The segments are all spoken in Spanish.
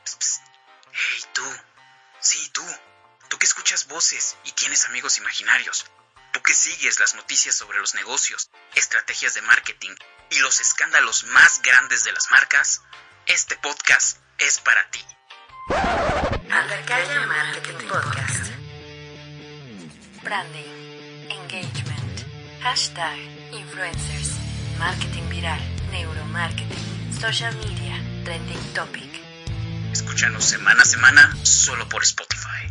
Psst. Hey, tú. Sí, tú. Tú que escuchas voces y tienes amigos imaginarios. Tú que sigues las noticias sobre los negocios, estrategias de marketing y los escándalos más grandes de las marcas, este podcast es para ti. Andacaya Marketing Podcast. Branding, engagement, hashtag, influencers, marketing viral, neuromarketing, social media, trending topic. Escúchanos semana a semana solo por Spotify.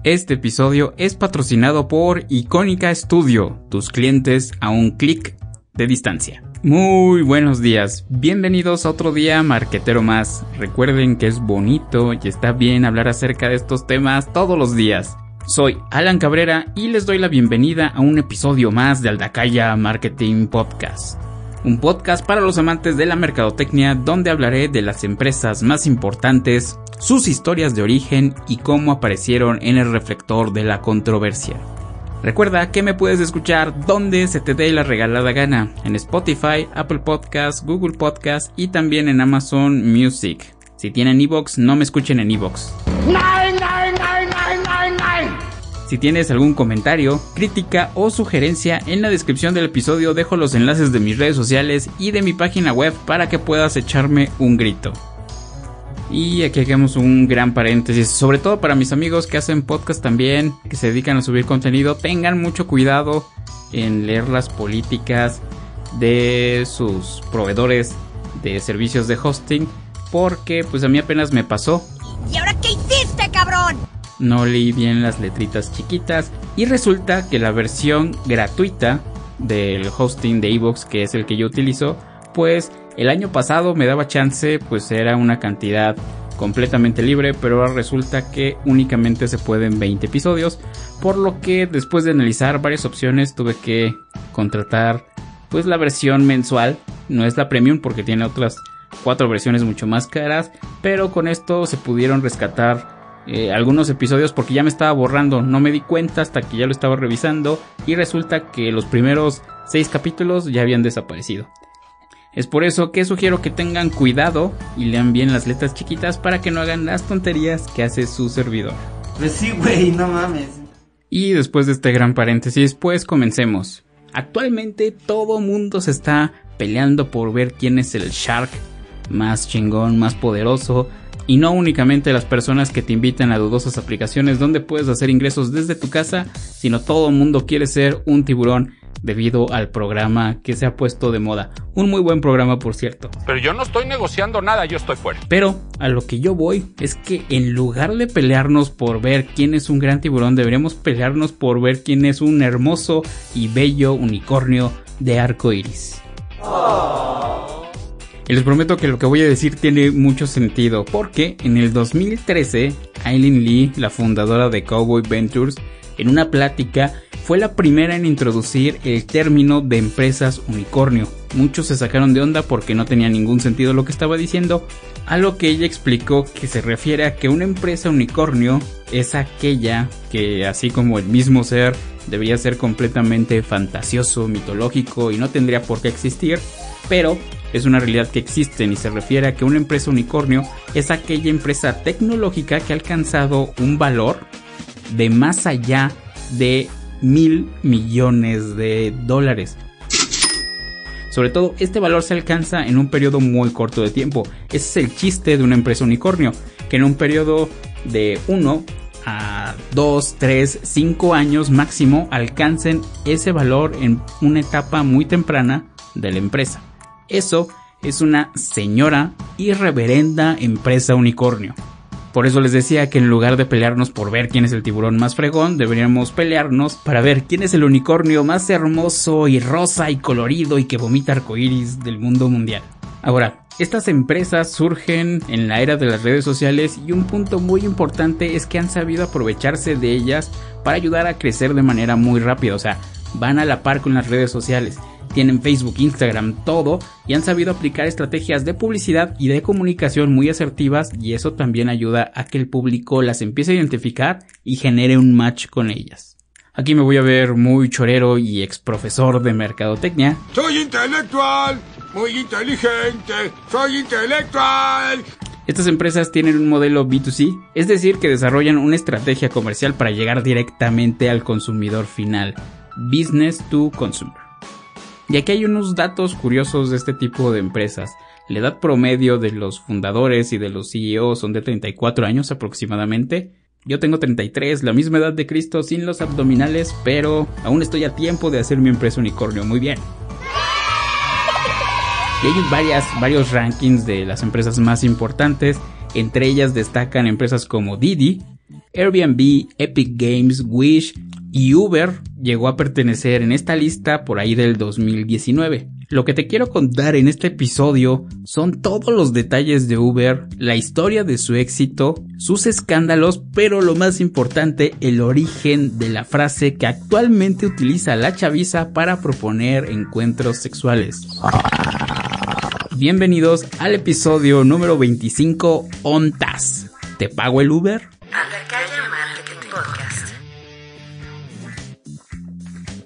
Este episodio es patrocinado por Icónica Studio, tus clientes a un clic de distancia. Muy buenos días, bienvenidos a otro día marquetero más. Recuerden que es bonito y está bien hablar acerca de estos temas todos los días. Soy Alan Cabrera y les doy la bienvenida a un episodio más de Andacaya Marketing Podcast. Un podcast para los amantes de la mercadotecnia donde hablaré de las empresas más importantes, sus historias de origen y cómo aparecieron en el reflector de la controversia. Recuerda que me puedes escuchar donde se te dé la regalada gana, en Spotify, Apple Podcasts, Google Podcasts y también en Amazon Music. Si tienen iVoox, no me escuchen en iVoox. Si tienes algún comentario, crítica o sugerencia, en la descripción del episodio dejo los enlaces de mis redes sociales y de mi página web para que puedas echarme un grito. Y aquí hagamos un gran paréntesis, sobre todo para mis amigos que hacen podcast también, que se dedican a subir contenido, tengan mucho cuidado en leer las políticas de sus proveedores de servicios de hosting, porque pues a mí apenas me pasó. ¿Y ahora qué hiciste, cabrón? No leí bien las letritas chiquitas y resulta que la versión gratuita del hosting de iVoox, que es el que yo utilizo, pues el año pasado me daba chance, pues era una cantidad completamente libre, pero ahora resulta que únicamente se pueden 20 episodios, por lo que después de analizar varias opciones tuve que contratar pues la versión mensual. No es la premium porque tiene otras 4 versiones mucho más caras, pero con esto se pudieron rescatar algunos episodios porque ya me estaba borrando, no me di cuenta hasta que ya lo estaba revisando y resulta que los primeros 6 capítulos ya habían desaparecido. Es por eso que sugiero que tengan cuidado y lean bien las letras chiquitas para que no hagan las tonterías que hace su servidor. Pues sí, güey, no mames. Y después de este gran paréntesis, pues comencemos. Actualmente todo mundo se está peleando por ver quién es el Shark más chingón, más poderoso. Y no únicamente las personas que te invitan a dudosas aplicaciones donde puedes hacer ingresos desde tu casa, sino todo el mundo quiere ser un tiburón debido al programa que se ha puesto de moda. Un muy buen programa, por cierto. Pero yo no estoy negociando nada, yo estoy fuera. Pero a lo que yo voy es que en lugar de pelearnos por ver quién es un gran tiburón, deberíamos pelearnos por ver quién es un hermoso y bello unicornio de arco iris. Y les prometo que lo que voy a decir tiene mucho sentido, porque en el 2013, Aileen Lee, la fundadora de Cowboy Ventures, en una plática fue la primera en introducir el término de empresas unicornio. Muchos se sacaron de onda porque no tenía ningún sentido lo que estaba diciendo, a lo que ella explicó que se refiere a que una empresa unicornio es aquella que, así como el mismo ser, debería ser completamente fantasioso, mitológico y no tendría por qué existir, pero es una realidad que existen y se refiere a que una empresa unicornio es aquella empresa tecnológica que ha alcanzado un valor de más allá de $1,000 millones. Sobre todo, este valor se alcanza en un periodo muy corto de tiempo. Ese es el chiste de una empresa unicornio, que en un periodo de 1 a 2, 3, 5 años máximo alcancen ese valor en una etapa muy temprana de la empresa. Eso es una señora y reverenda empresa unicornio. Por eso les decía que en lugar de pelearnos por ver quién es el tiburón más fregón, deberíamos pelearnos para ver quién es el unicornio más hermoso y rosa y colorido y que vomita arcoíris del mundo mundial. Ahora, estas empresas surgen en la era de las redes sociales y un punto muy importante es que han sabido aprovecharse de ellas para ayudar a crecer de manera muy rápida. O sea, van a la par con las redes sociales. Tienen Facebook, Instagram, todo, y han sabido aplicar estrategias de publicidad y de comunicación muy asertivas, y eso también ayuda a que el público las empiece a identificar y genere un match con ellas. Aquí me voy a ver muy chorero y ex profesor de mercadotecnia. ¡Soy intelectual! ¡Muy inteligente! ¡Soy intelectual! Estas empresas tienen un modelo B2C, es decir, que desarrollan una estrategia comercial para llegar directamente al consumidor final, business to consumer. Y aquí hay unos datos curiosos de este tipo de empresas. La edad promedio de los fundadores y de los CEOs son de 34 años aproximadamente. Yo tengo 33, la misma edad de Cristo sin los abdominales, pero aún estoy a tiempo de hacer mi empresa unicornio. Muy bien. Y hay varios rankings de las empresas más importantes. Entre ellas destacan empresas como Didi, Airbnb, Epic Games, Wish y Uber llegó a pertenecer en esta lista por ahí del 2019. Lo que te quiero contar en este episodio son todos los detalles de Uber, la historia de su éxito, sus escándalos, pero lo más importante, el origen de la frase que actualmente utiliza la chaviza para proponer encuentros sexuales. Bienvenidos al episodio número 25, ONTAS. ¿Te pago el Uber? Andacaya Marketing Podcast.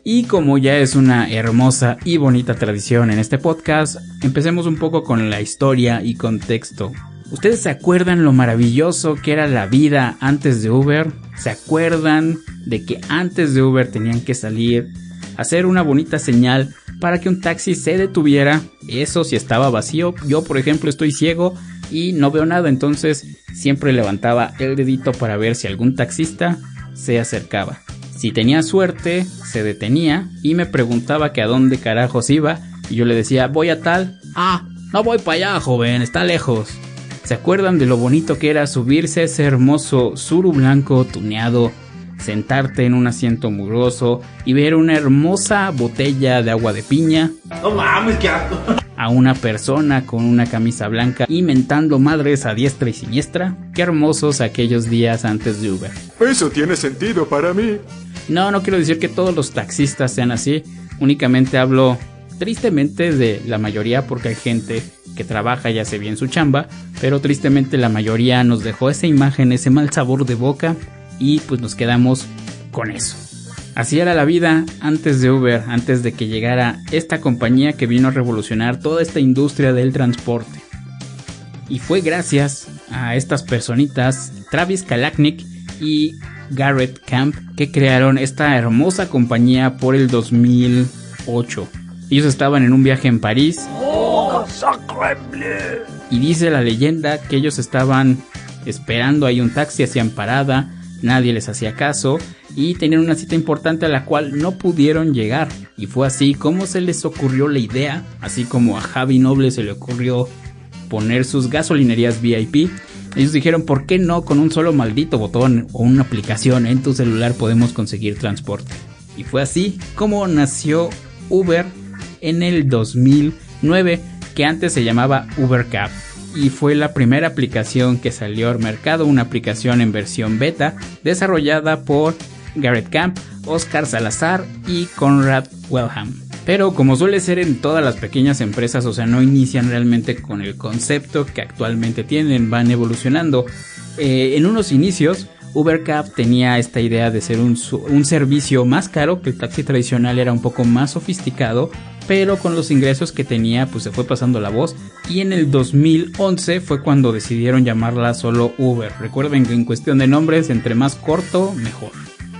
Y como ya es una hermosa y bonita tradición en este podcast, empecemos un poco con la historia y contexto. ¿Ustedes se acuerdan lo maravilloso que era la vida antes de Uber? ¿Se acuerdan de que antes de Uber tenían que salir, hacer una bonita señal para que un taxi se detuviera? Eso si estaba vacío. Yo, por ejemplo, estoy ciego y no veo nada, entonces siempre levantaba el dedito para ver si algún taxista se acercaba. Si tenía suerte, se detenía y me preguntaba que a dónde carajos iba, y yo le decía, voy a tal. Ah, no voy para allá, joven, está lejos. ¿Se acuerdan de lo bonito que era subirse a ese hermoso Tsuru blanco tuneado, sentarte en un asiento mugroso y ver una hermosa botella de agua de piña? No mames, qué asco. A una persona con una camisa blanca y mentando madres a diestra y siniestra. Qué hermosos aquellos días antes de Uber. Eso tiene sentido para mí. No quiero decir que todos los taxistas sean así. Únicamente hablo tristemente de la mayoría, porque hay gente que trabaja y hace bien su chamba, pero tristemente la mayoría nos dejó esa imagen, ese mal sabor de boca, y pues nos quedamos con eso. Así era la vida antes de Uber, antes de que llegara esta compañía que vino a revolucionar toda esta industria del transporte. Y fue gracias a estas personitas, Travis Kalanick y Garrett Camp, que crearon esta hermosa compañía por el 2008. Ellos estaban en un viaje en París. Y dice la leyenda que ellos estaban esperando ahí un taxi, hacían parada, nadie les hacía caso y tenían una cita importante a la cual no pudieron llegar. Y fue así como se les ocurrió la idea, así como a Javi Noble se le ocurrió poner sus gasolinerías VIP. Ellos dijeron, ¿por qué no con un solo maldito botón o una aplicación en tu celular podemos conseguir transporte? Y fue así como nació Uber en el 2009, que antes se llamaba UberCab. Y fue la primera aplicación que salió al mercado, una aplicación en versión beta, desarrollada por Garrett Camp, Oscar Salazar y Conrad Wellham. Pero como suele ser en todas las pequeñas empresas, o sea, no inician realmente con el concepto que actualmente tienen, van evolucionando. En unos inicios, UberCab tenía esta idea de ser un servicio más caro, que el taxi tradicional era un poco más sofisticado, pero con los ingresos que tenía pues se fue pasando la voz, y en el 2011 fue cuando decidieron llamarla solo Uber. Recuerden que en cuestión de nombres, entre más corto, mejor.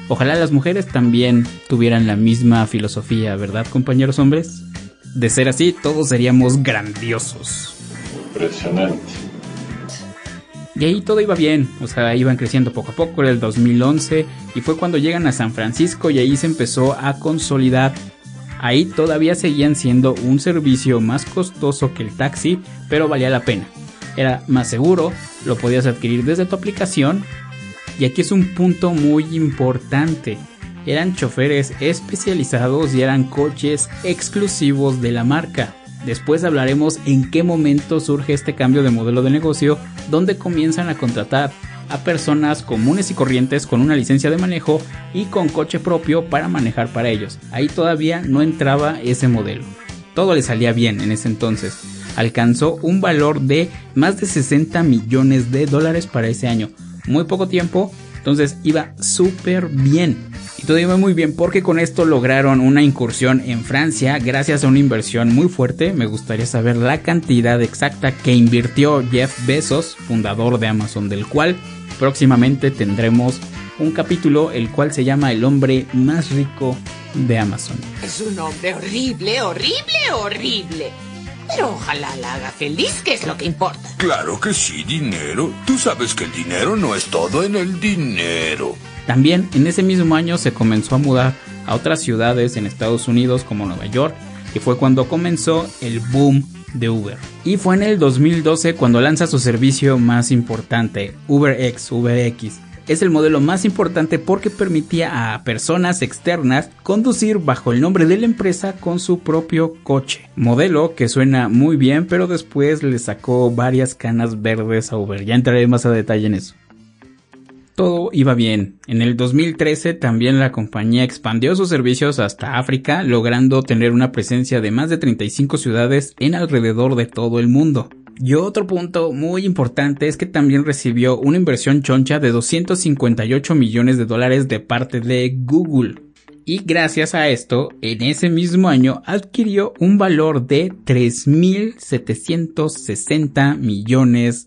Ojalá las mujeres también tuvieran la misma filosofía, ¿verdad, compañeros hombres? De ser así, todos seríamos grandiosos. Impresionante. Y ahí todo iba bien, o sea, iban creciendo poco a poco. Era el 2011 y fue cuando llegan a San Francisco y ahí se empezó a consolidar. Ahí todavía seguían siendo un servicio más costoso que el taxi, pero valía la pena. Era más seguro, lo podías adquirir desde tu aplicación. Y aquí es un punto muy importante. Eran choferes especializados y eran coches exclusivos de la marca. Después hablaremos en qué momento surge este cambio de modelo de negocio, donde comienzan a contratar a personas comunes y corrientes con una licencia de manejo y con coche propio para manejar para ellos. Ahí todavía no entraba ese modelo. Todo le salía bien en ese entonces. Alcanzó un valor de más de $60 millones para ese año. Muy poco tiempo, entonces iba súper bien. Y todo iba muy bien porque con esto lograron una incursión en Francia gracias a una inversión muy fuerte. Me gustaría saber la cantidad exacta que invirtió Jeff Bezos, fundador de Amazon, del cual próximamente tendremos un capítulo el cual se llama El hombre más rico de Amazon. Es un hombre horrible, horrible, horrible. Pero ojalá la haga feliz, que es lo que importa. Claro que sí, dinero. Tú sabes que el dinero no es todo en el dinero. También en ese mismo año se comenzó a mudar a otras ciudades en Estados Unidos como Nueva York, y fue cuando comenzó el boom de Uber. Y fue en el 2012 cuando lanza su servicio más importante, UberX. Es el modelo más importante porque permitía a personas externas conducir bajo el nombre de la empresa con su propio coche. Modelo que suena muy bien, pero después le sacó varias canas verdes a Uber. Ya entraré más a detalle en eso. Todo iba bien. En el 2013 también la compañía expandió sus servicios hasta África, logrando tener una presencia de más de 35 ciudades en alrededor de todo el mundo. Y otro punto muy importante es que también recibió una inversión choncha de $258 millones de parte de Google. Y gracias a esto, en ese mismo año adquirió un valor de $3,760 millones.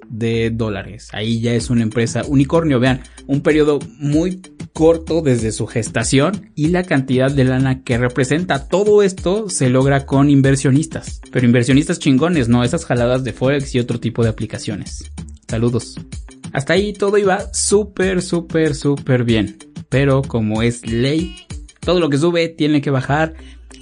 Ahí ya es una empresa unicornio. Vean, un periodo muy corto desde su gestación y la cantidad de lana que representa. Todo esto se logra con inversionistas, pero inversionistas chingones, no esas jaladas de Forex y otro tipo de aplicaciones. Saludos. Hasta ahí todo iba súper bien, pero como es ley, todo lo que sube tiene que bajar,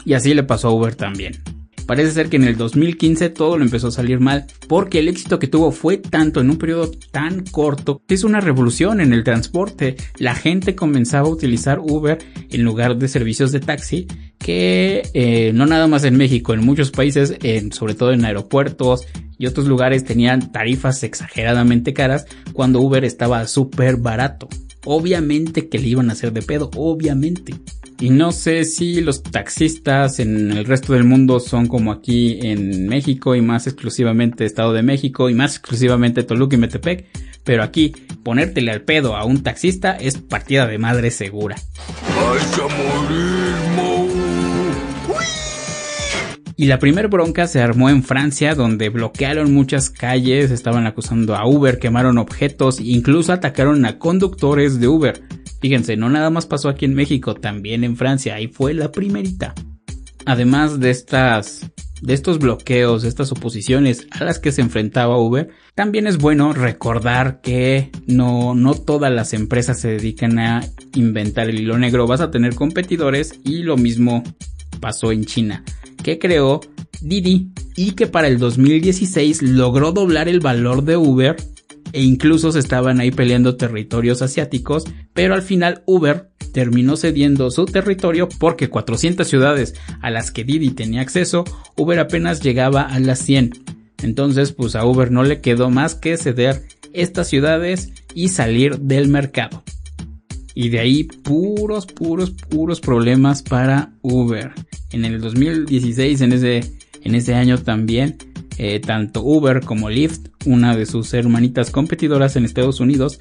y así le pasó a Uber también. Parece ser que en el 2015 todo lo empezó a salir mal, porque el éxito que tuvo fue tanto en un periodo tan corto que hizo una revolución en el transporte. La gente comenzaba a utilizar Uber en lugar de servicios de taxi, que no nada más en México, en muchos países, sobre todo en aeropuertos y otros lugares, tenían tarifas exageradamente caras cuando Uber estaba súper barato. Obviamente que le iban a hacer de pedo, obviamente. Y no sé si los taxistas en el resto del mundo son como aquí en México, y más exclusivamente Estado de México, y más exclusivamente Toluca y Metepec, pero aquí ponértele al pedo a un taxista es partida de madre segura. ¡Vas a morir, Mo! Y la primer bronca se armó en Francia, donde bloquearon muchas calles, estaban acusando a Uber, quemaron objetos e incluso atacaron a conductores de Uber. Fíjense, no nada más pasó aquí en México, también en Francia, ahí fue la primerita. Además de estos bloqueos, estas oposiciones a las que se enfrentaba Uber, también es bueno recordar que no todas las empresas se dedican a inventar el hilo negro. Vas a tener competidores, y lo mismo pasó en China, que creó Didi y que para el 2016 logró doblar el valor de Uber, e incluso se estaban ahí peleando territorios asiáticos, pero al final Uber terminó cediendo su territorio porque 400 ciudades a las que Didi tenía acceso, Uber apenas llegaba a las 100. Entonces pues a Uber no le quedó más que ceder estas ciudades y salir del mercado. Y de ahí puros problemas para Uber. En el 2016, en ese año también, tanto Uber como Lyft, una de sus hermanitas competidoras en Estados Unidos,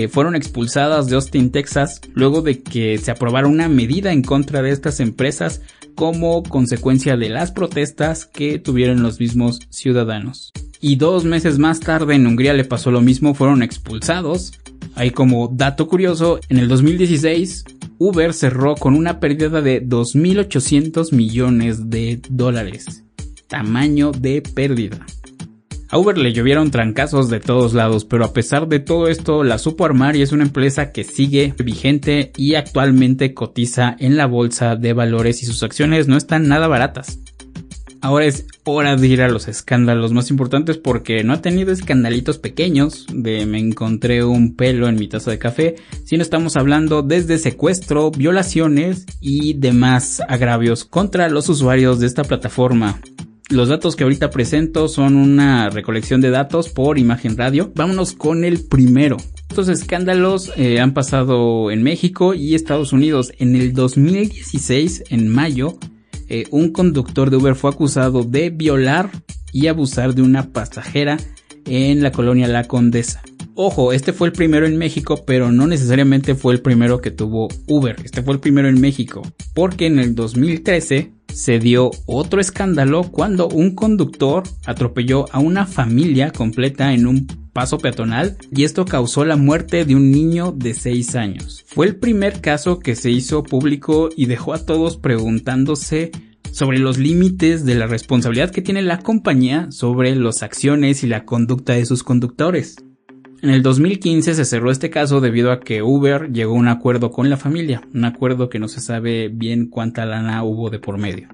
fueron expulsadas de Austin, Texas, luego de que se aprobara una medida en contra de estas empresas como consecuencia de las protestas que tuvieron los mismos ciudadanos. Y 2 meses más tarde en Hungría le pasó lo mismo, fueron expulsados. Ahí como dato curioso, en el 2016 Uber cerró con una pérdida de $2,800 millones. Tamaño de pérdida. A Uber le llovieron trancazos de todos lados, pero a pesar de todo esto la supo armar, y es una empresa que sigue vigente y actualmente cotiza en la bolsa de valores, y sus acciones no están nada baratas. Ahora es hora de ir a los escándalos más importantes, porque no ha tenido escandalitos pequeños de me encontré un pelo en mi taza de café, sino estamos hablando desde secuestro, violaciones y demás agravios contra los usuarios de esta plataforma. Los datos que ahorita presento son una recolección de datos por Imagen Radio. Vámonos con el primero. Estos escándalos han pasado en México y Estados Unidos. En el 2016, en mayo, un conductor de Uber fue acusado de violar y abusar de una pasajera en la colonia La Condesa. Ojo, este fue el primero en México, pero no necesariamente fue el primero que tuvo Uber. Este fue el primero en México, porque en el 2013 se dio otro escándalo cuando un conductor atropelló a una familia completa en un paso peatonal y esto causó la muerte de un niño de 6 años. Fue el primer caso que se hizo público y dejó a todos preguntándose sobre los límites de la responsabilidad que tiene la compañía sobre las acciones y la conducta de sus conductores. En el 2015 se cerró este caso debido a que Uber llegó a un acuerdo con la familia, un acuerdo que no se sabe bien cuánta lana hubo de por medio.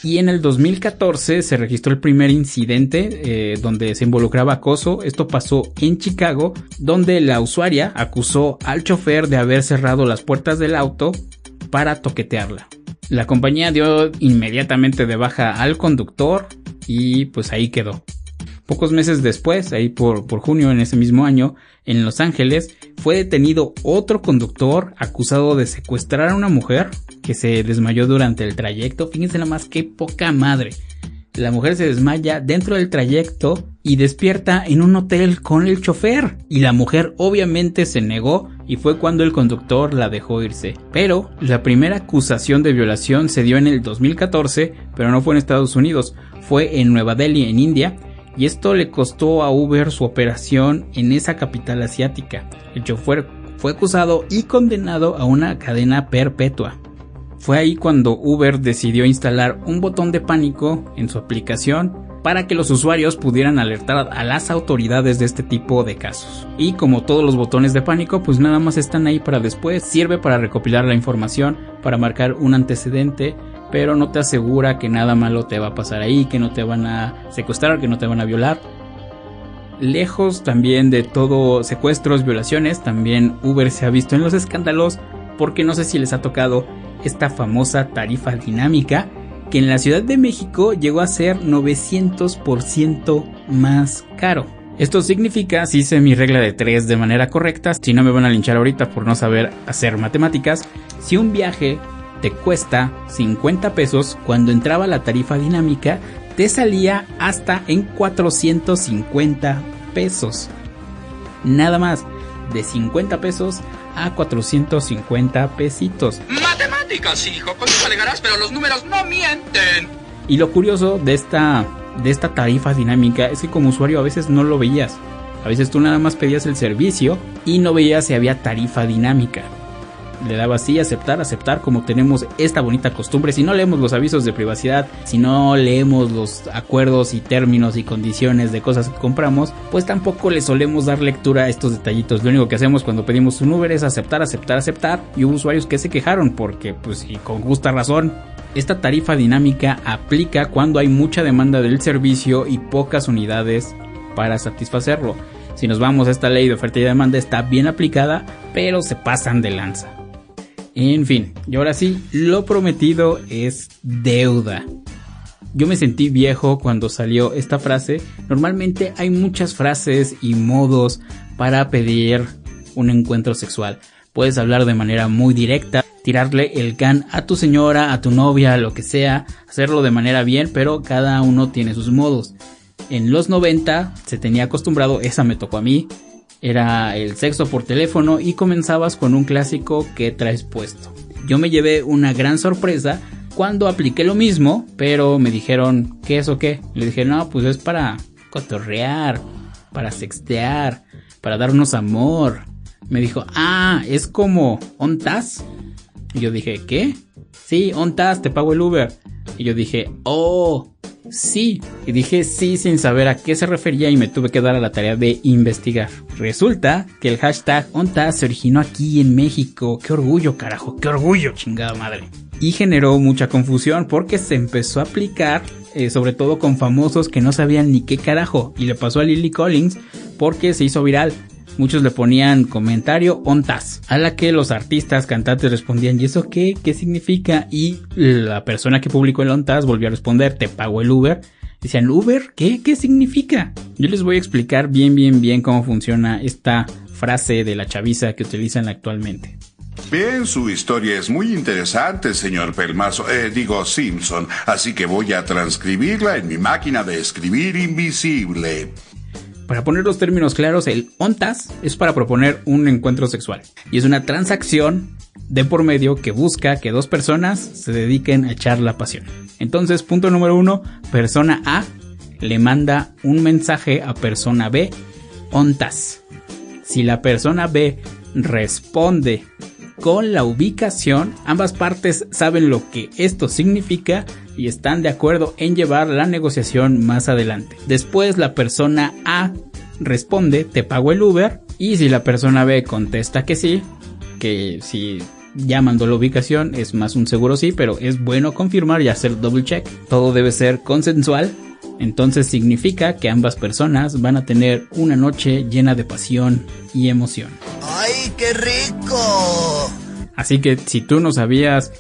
Y en el 2014 se registró el primer incidente donde se involucraba acoso. Esto pasó en Chicago, donde la usuaria acusó al chofer de haber cerrado las puertas del auto para toquetearla. La compañía dio inmediatamente de baja al conductor y pues ahí quedó. Pocos meses después, ahí por junio en ese mismo año, en Los Ángeles, fue detenido otro conductor acusado de secuestrar a una mujer que se desmayó durante el trayecto. Fíjense nada más qué poca madre. La mujer se desmaya dentro del trayecto y despierta en un hotel con el chofer. Y la mujer obviamente se negó y fue cuando el conductor la dejó irse. Pero la primera acusación de violación se dio en el 2014, pero no fue en Estados Unidos, fue en Nueva Delhi, en India. Y esto le costó a Uber su operación en esa capital asiática. El chofer fue acusado y condenado a una cadena perpetua. Fue ahí cuando Uber decidió instalar un botón de pánico en su aplicación para que los usuarios pudieran alertar a las autoridades de este tipo de casos. Y como todos los botones de pánico, pues nada más están ahí para después. Sirve para recopilar la información, para marcar un antecedente, pero no te asegura que nada malo te va a pasar ahí, que no te van a secuestrar, que no te van a violar. Lejos también de todo secuestros, violaciones, también Uber se ha visto en los escándalos porque no sé si les ha tocado esta famosa tarifa dinámica que en la Ciudad de México llegó a ser 900% más caro. Esto significa, si hice mi regla de 3 de manera correcta, si no me van a linchar ahorita por no saber hacer matemáticas, si un viaje te cuesta 50 pesos, cuando entraba la tarifa dinámica te salía hasta en 450 pesos. Nada más, de 50 pesos a 450 pesitos. Matemáticas, hijo, con eso alegarás, pero los números no mienten. Y lo curioso de esta tarifa dinámica es que como usuario a veces no lo veías. A veces tú nada más pedías el servicio y no veías si había tarifa dinámica. Le dabas sí, aceptar, como tenemos esta bonita costumbre. Si no leemos los avisos de privacidad, si no leemos los acuerdos y términos y condiciones de cosas que compramos, pues tampoco le solemos dar lectura a estos detallitos. Lo único que hacemos cuando pedimos un Uber es aceptar. Y hubo usuarios que se quejaron porque, pues, y con justa razón. Esta tarifa dinámica aplica cuando hay mucha demanda del servicio y pocas unidades para satisfacerlo. Si nos vamos a esta ley de oferta y demanda, está bien aplicada, pero se pasan de lanza. En fin, y ahora sí, lo prometido es deuda. Yo me sentí viejo cuando salió esta frase. Normalmente hay muchas frases y modos para pedir un encuentro sexual. Puedes hablar de manera muy directa, tirarle el can a tu señora, a tu novia, lo que sea, hacerlo de manera bien, pero cada uno tiene sus modos. En los 90 se tenía acostumbrado, esa me tocó a mí, era el sexo por teléfono y comenzabas con un clásico ¿qué traes puesto? Yo me llevé una gran sorpresa cuando apliqué lo mismo, pero me dijeron ¿qué es o qué? Le dije no, pues es para cotorrear, para sextear, para darnos amor. Me dijo es como ¿ontas? Y yo dije ¿qué? Sí, ontas, te pago el Uber. Y yo dije sí, y dije sí sin saber a qué se refería y me tuve que dar a la tarea de investigar. Resulta que el hashtag ONTAS se originó aquí en México. ¡Qué orgullo, carajo! ¡Qué orgullo, chingada madre! Y generó mucha confusión porque se empezó a aplicar, sobre todo con famosos que no sabían ni qué carajo. Y le pasó a Lily Collins porque se hizo viral. Muchos le ponían comentario ONTAS, a la que los artistas, cantantes respondían ¿y eso qué? ¿Qué significa? Y la persona que publicó el ONTAS volvió a responder te pago el Uber. Decían ¿Uber? ¿Qué? ¿Qué significa? Yo les voy a explicar bien cómo funciona esta frase de la chaviza que utilizan actualmente. Bien, su historia es muy interesante, señor Pelmazo, Simpson, así que voy a transcribirla en mi máquina de escribir invisible. Para poner los términos claros, el ONTAS es para proponer un encuentro sexual y es una transacción de por medio que busca que dos personas se dediquen a echar la pasión. Entonces, punto número 1, persona A le manda un mensaje a persona B, ONTAS. Si la persona B responde con la ubicación, ambas partes saben lo que esto significa y están de acuerdo en llevar la negociación más adelante. Después la persona A responde, te pago el Uber, y si la persona B contesta que sí, que si ya mandó la ubicación es más un seguro sí, pero es bueno confirmar y hacer double check. Todo debe ser consensual, entonces significa que ambas personas van a tener una noche llena de pasión y emoción. ¡Ay, qué rico! Así que si tú no sabías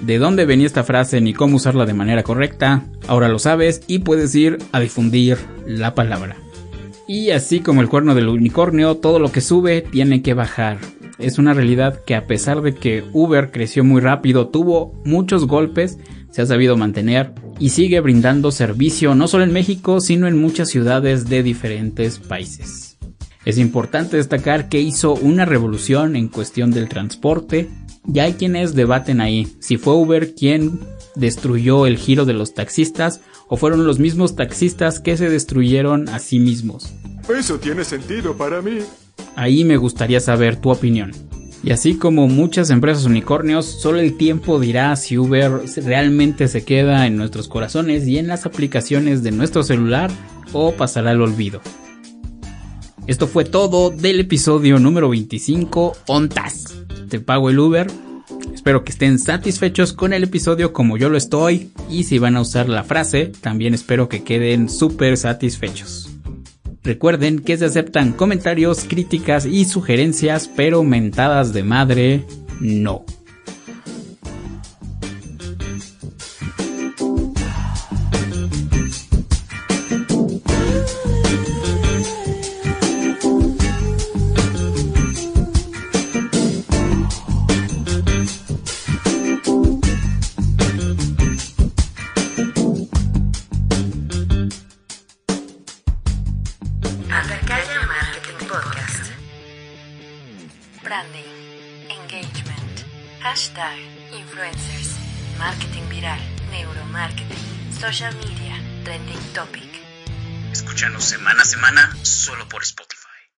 de dónde venía esta frase ni cómo usarla de manera correcta, ahora lo sabes y puedes ir a difundir la palabra. Y así como el cuerno del unicornio, todo lo que sube tiene que bajar. Es una realidad que a pesar de que Uber creció muy rápido, tuvo muchos golpes, se ha sabido mantener y sigue brindando servicio no solo en México, sino en muchas ciudades de diferentes países. Es importante destacar que hizo una revolución en cuestión del transporte. Ya hay quienes debaten ahí si fue Uber quien destruyó el giro de los taxistas o fueron los mismos taxistas que se destruyeron a sí mismos. Eso tiene sentido para mí. Ahí me gustaría saber tu opinión. Y así como muchas empresas unicornios, solo el tiempo dirá si Uber realmente se queda en nuestros corazones y en las aplicaciones de nuestro celular o pasará al olvido. Esto fue todo del episodio número 25, ONTAS. Te pago el Uber. Espero que estén satisfechos con el episodio como yo lo estoy. Y si van a usar la frase, también espero que queden súper satisfechos. Recuerden que se aceptan comentarios, críticas y sugerencias, pero mentadas de madre, no. Branding, engagement, hashtag, influencers, marketing viral, neuromarketing, social media, trending topic. Escúchanos semana a semana solo por Spotify.